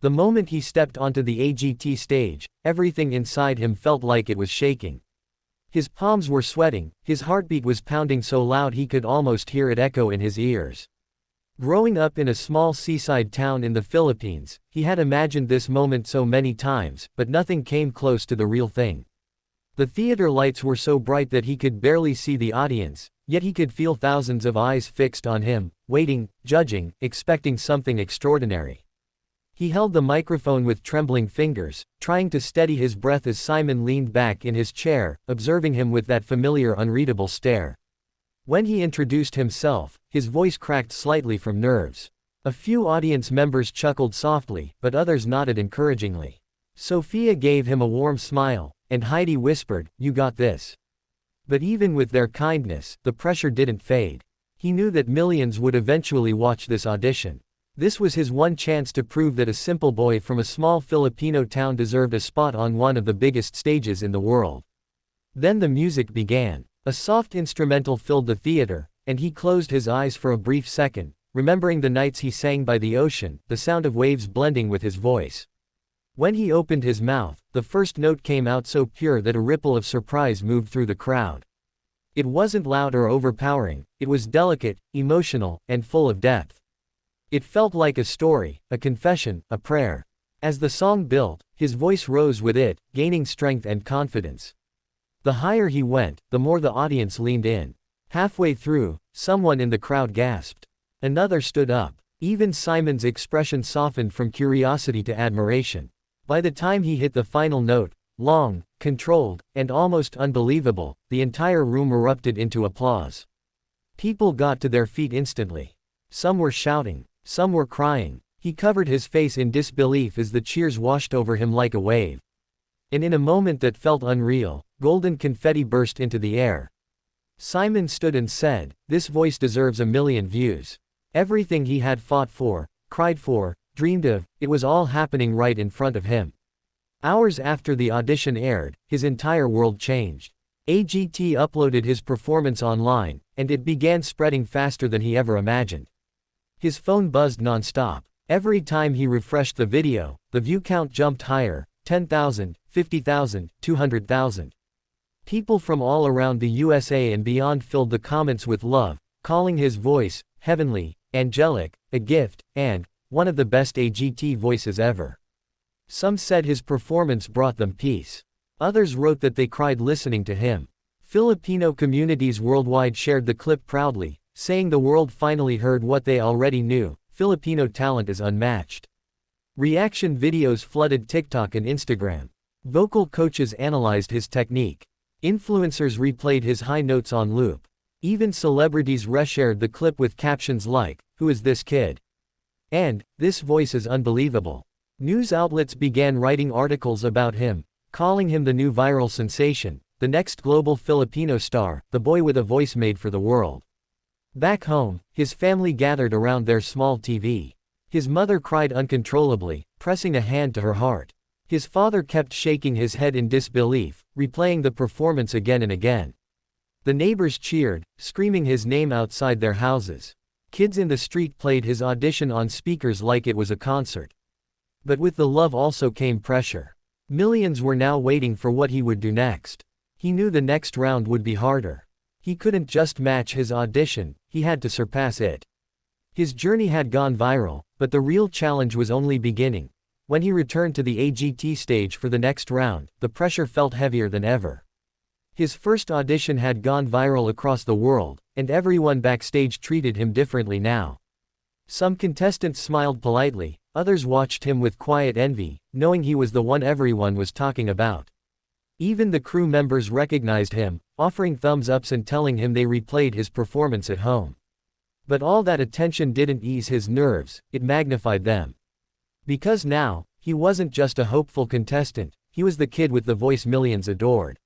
The moment he stepped onto the AGT stage, everything inside him felt like it was shaking. His palms were sweating, his heartbeat was pounding so loud he could almost hear it echo in his ears. Growing up in a small seaside town in the Philippines, he had imagined this moment so many times, but nothing came close to the real thing. The theater lights were so bright that he could barely see the audience, yet he could feel thousands of eyes fixed on him, waiting, judging, expecting something extraordinary. He held the microphone with trembling fingers, trying to steady his breath as Simon leaned back in his chair, observing him with that familiar unreadable stare. When he introduced himself, his voice cracked slightly from nerves. A few audience members chuckled softly, but others nodded encouragingly. Sophia gave him a warm smile, and Heidi whispered, "You got this." But even with their kindness, the pressure didn't fade. He knew that millions would eventually watch this audition. This was his one chance to prove that a simple boy from a small Filipino town deserved a spot on one of the biggest stages in the world. Then the music began. A soft instrumental filled the theater, and he closed his eyes for a brief second, remembering the nights he sang by the ocean, the sound of waves blending with his voice. When he opened his mouth, the first note came out so pure that a ripple of surprise moved through the crowd. It wasn't loud or overpowering, it was delicate, emotional, and full of depth. It felt like a story, a confession, a prayer. As the song built, his voice rose with it, gaining strength and confidence. The higher he went, the more the audience leaned in. Halfway through, someone in the crowd gasped. Another stood up. Even Simon's expression softened from curiosity to admiration. By the time he hit the final note, long, controlled, and almost unbelievable, the entire room erupted into applause. People got to their feet instantly. Some were shouting, some were crying. He covered his face in disbelief as the cheers washed over him like a wave. And in a moment that felt unreal, golden confetti burst into the air. Simon stood and said, "This voice deserves 1,000,000 views." Everything he had fought for, cried for, dreamed of, it was all happening right in front of him. Hours after the audition aired, his entire world changed. AGT uploaded his performance online, and it began spreading faster than he ever imagined. His phone buzzed non-stop. Every time he refreshed the video, the view count jumped higher, 10,000, 50,000, 200,000. People from all around the USA and beyond filled the comments with love, calling his voice heavenly, angelic, a gift, and one of the best AGT voices ever. Some said his performance brought them peace. Others wrote that they cried listening to him. Filipino communities worldwide shared the clip proudly, saying the world finally heard what they already knew: Filipino talent is unmatched. Reaction videos flooded TikTok and Instagram. Vocal coaches analyzed his technique. Influencers replayed his high notes on loop. Even celebrities reshared the clip with captions like, "Who is this kid?" and "This voice is unbelievable." News outlets began writing articles about him, calling him the new viral sensation, the next global Filipino star, the boy with a voice made for the world. Back home, his family gathered around their small TV. His mother cried uncontrollably, pressing a hand to her heart. His father kept shaking his head in disbelief, replaying the performance again and again. The neighbors cheered, screaming his name outside their houses. Kids in the street played his audition on speakers like it was a concert. But with the love also came pressure. Millions were now waiting for what he would do next. He knew the next round would be harder. He couldn't just match his audition, he had to surpass it. His journey had gone viral, but the real challenge was only beginning. When he returned to the AGT stage for the next round, the pressure felt heavier than ever. His first audition had gone viral across the world, and everyone backstage treated him differently now. Some contestants smiled politely, others watched him with quiet envy, knowing he was the one everyone was talking about. Even the crew members recognized him, offering thumbs ups and telling him they replayed his performance at home. But all that attention didn't ease his nerves, it magnified them. Because now, he wasn't just a hopeful contestant, he was the kid with the voice millions adored.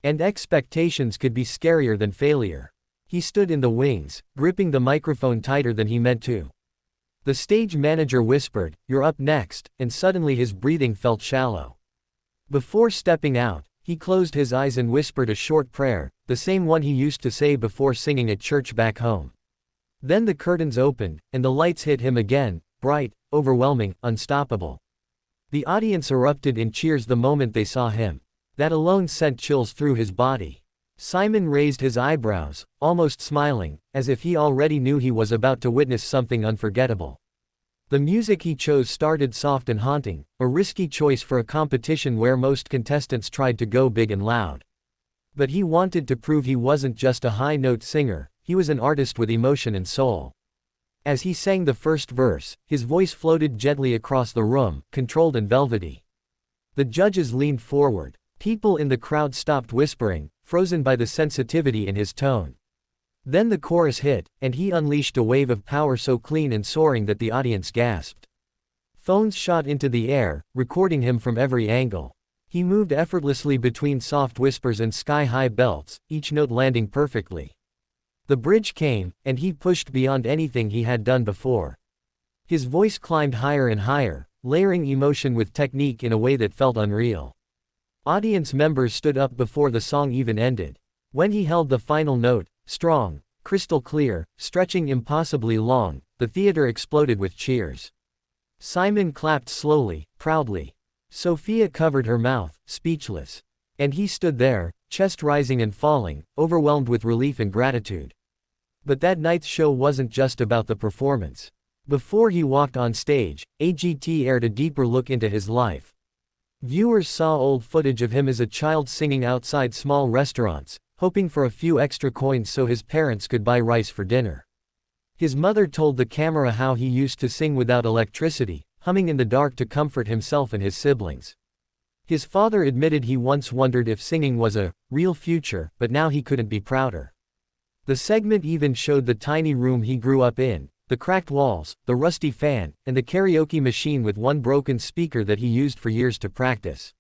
And expectations could be scarier than failure. He stood in the wings, gripping the microphone tighter than he meant to. The stage manager whispered, "You're up next," and suddenly his breathing felt shallow. Before stepping out, he closed his eyes and whispered a short prayer, the same one he used to say before singing at church back home. Then the curtains opened, and the lights hit him again, bright, overwhelming, unstoppable. The audience erupted in cheers the moment they saw him. That alone sent chills through his body. Simon raised his eyebrows, almost smiling, as if he already knew he was about to witness something unforgettable. The music he chose started soft and haunting, a risky choice for a competition where most contestants tried to go big and loud. But he wanted to prove he wasn't just a high-note singer, he was an artist with emotion and soul. As he sang the first verse, his voice floated gently across the room, controlled and velvety. The judges leaned forward. People in the crowd stopped whispering, frozen by the sensitivity in his tone. Then the chorus hit, and he unleashed a wave of power so clean and soaring that the audience gasped. Phones shot into the air, recording him from every angle. He moved effortlessly between soft whispers and sky-high belts, each note landing perfectly. The bridge came, and he pushed beyond anything he had done before. His voice climbed higher and higher, layering emotion with technique in a way that felt unreal. Audience members stood up before the song even ended. When he held the final note, strong, crystal clear, stretching impossibly long, the theater exploded with cheers. Simon clapped slowly, proudly. Sophia covered her mouth, speechless. And he stood there, chest rising and falling, overwhelmed with relief and gratitude. But that night's show wasn't just about the performance. Before he walked on stage, AGT aired a deeper look into his life. Viewers saw old footage of him as a child singing outside small restaurants, hoping for a few extra coins so his parents could buy rice for dinner. His mother told the camera how he used to sing without electricity, humming in the dark to comfort himself and his siblings. His father admitted he once wondered if singing was a real future, but now he couldn't be prouder. The segment even showed the tiny room he grew up in, the cracked walls, the rusty fan, and the karaoke machine with one broken speaker that he used for years to practice.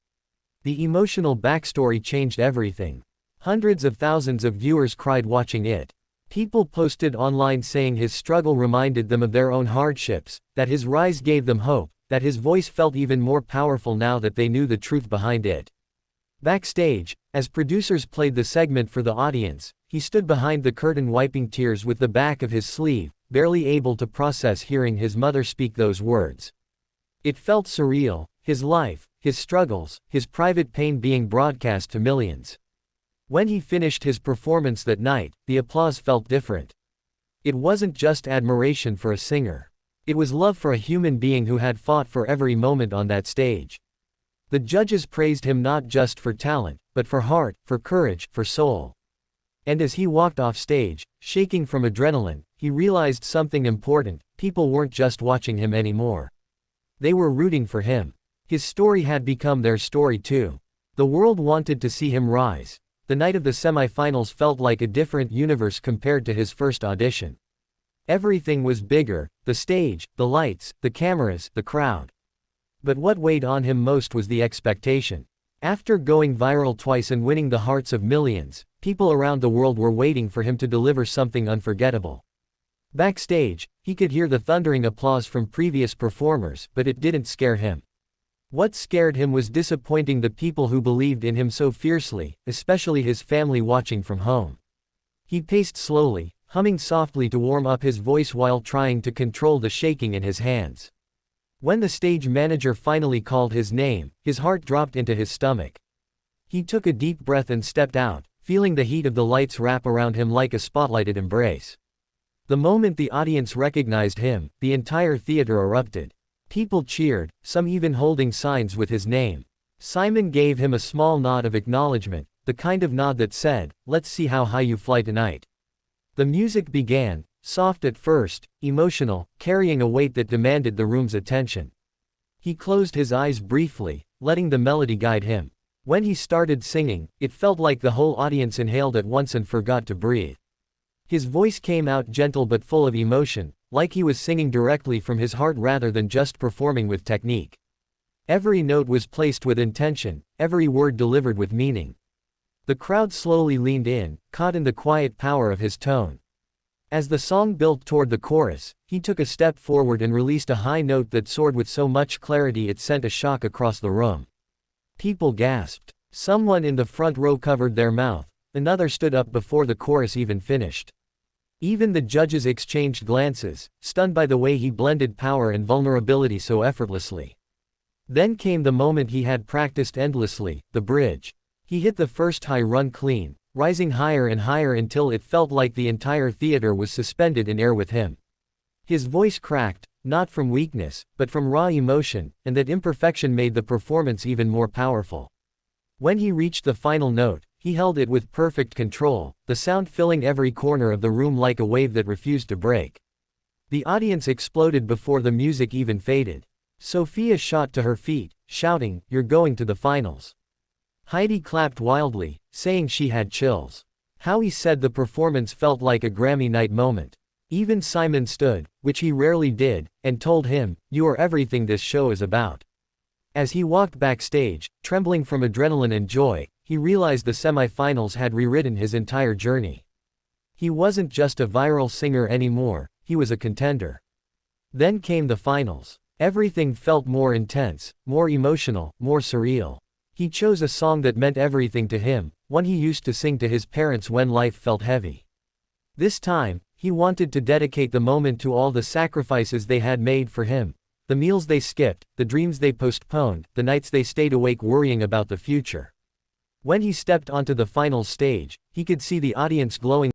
The emotional backstory changed everything. Hundreds of thousands of viewers cried watching it. People posted online saying his struggle reminded them of their own hardships, that his rise gave them hope, that his voice felt even more powerful now that they knew the truth behind it. Backstage, as producers played the segment for the audience, he stood behind the curtain wiping tears with the back of his sleeve, barely able to process hearing his mother speak those words. It felt surreal, his life, his struggles, his private pain being broadcast to millions. When he finished his performance that night, the applause felt different. It wasn't just admiration for a singer. It was love for a human being who had fought for every moment on that stage. The judges praised him not just for talent, but for heart, for courage, for soul. And as he walked off stage, shaking from adrenaline, he realized something important: people weren't just watching him anymore. They were rooting for him. His story had become their story too. The world wanted to see him rise. The night of the semifinals felt like a different universe compared to his first audition. Everything was bigger: the stage, the lights, the cameras, the crowd. But what weighed on him most was the expectation. After going viral twice and winning the hearts of millions, people around the world were waiting for him to deliver something unforgettable. Backstage, he could hear the thundering applause from previous performers, but it didn't scare him. What scared him was disappointing the people who believed in him so fiercely, especially his family watching from home. He paced slowly, humming softly to warm up his voice while trying to control the shaking in his hands. When the stage manager finally called his name, his heart dropped into his stomach. He took a deep breath and stepped out, feeling the heat of the lights wrap around him like a spotlighted embrace. The moment the audience recognized him, the entire theater erupted. People cheered, some even holding signs with his name. Simon gave him a small nod of acknowledgement, the kind of nod that said, "Let's see how high you fly tonight." The music began, soft at first, emotional, carrying a weight that demanded the room's attention. He closed his eyes briefly, letting the melody guide him. When he started singing, it felt like the whole audience inhaled at once and forgot to breathe. His voice came out gentle but full of emotion, like he was singing directly from his heart rather than just performing with technique. Every note was placed with intention, every word delivered with meaning. The crowd slowly leaned in, caught in the quiet power of his tone. As the song built toward the chorus, he took a step forward and released a high note that soared with so much clarity it sent a shock across the room. People gasped. Someone in the front row covered their mouth, another stood up before the chorus even finished. Even the judges exchanged glances, stunned by the way he blended power and vulnerability so effortlessly. Then came the moment he had practiced endlessly, the bridge. He hit the first high run clean, rising higher and higher until it felt like the entire theater was suspended in air with him. His voice cracked, not from weakness, but from raw emotion, and that imperfection made the performance even more powerful. When he reached the final note, he held it with perfect control, the sound filling every corner of the room like a wave that refused to break. The audience exploded before the music even faded. Sophia shot to her feet, shouting, "You're going to the finals." Heidi clapped wildly, saying she had chills. Howie said the performance felt like a Grammy night moment. Even Simon stood, which he rarely did, and told him, "You are everything this show is about." As he walked backstage, trembling from adrenaline and joy, he realized the semifinals had rewritten his entire journey. He wasn't just a viral singer anymore, he was a contender. Then came the finals. Everything felt more intense, more emotional, more surreal. He chose a song that meant everything to him, one he used to sing to his parents when life felt heavy. This time, he wanted to dedicate the moment to all the sacrifices they had made for him. The meals they skipped, the dreams they postponed, the nights they stayed awake worrying about the future. When he stepped onto the final stage, he could see the audience glowing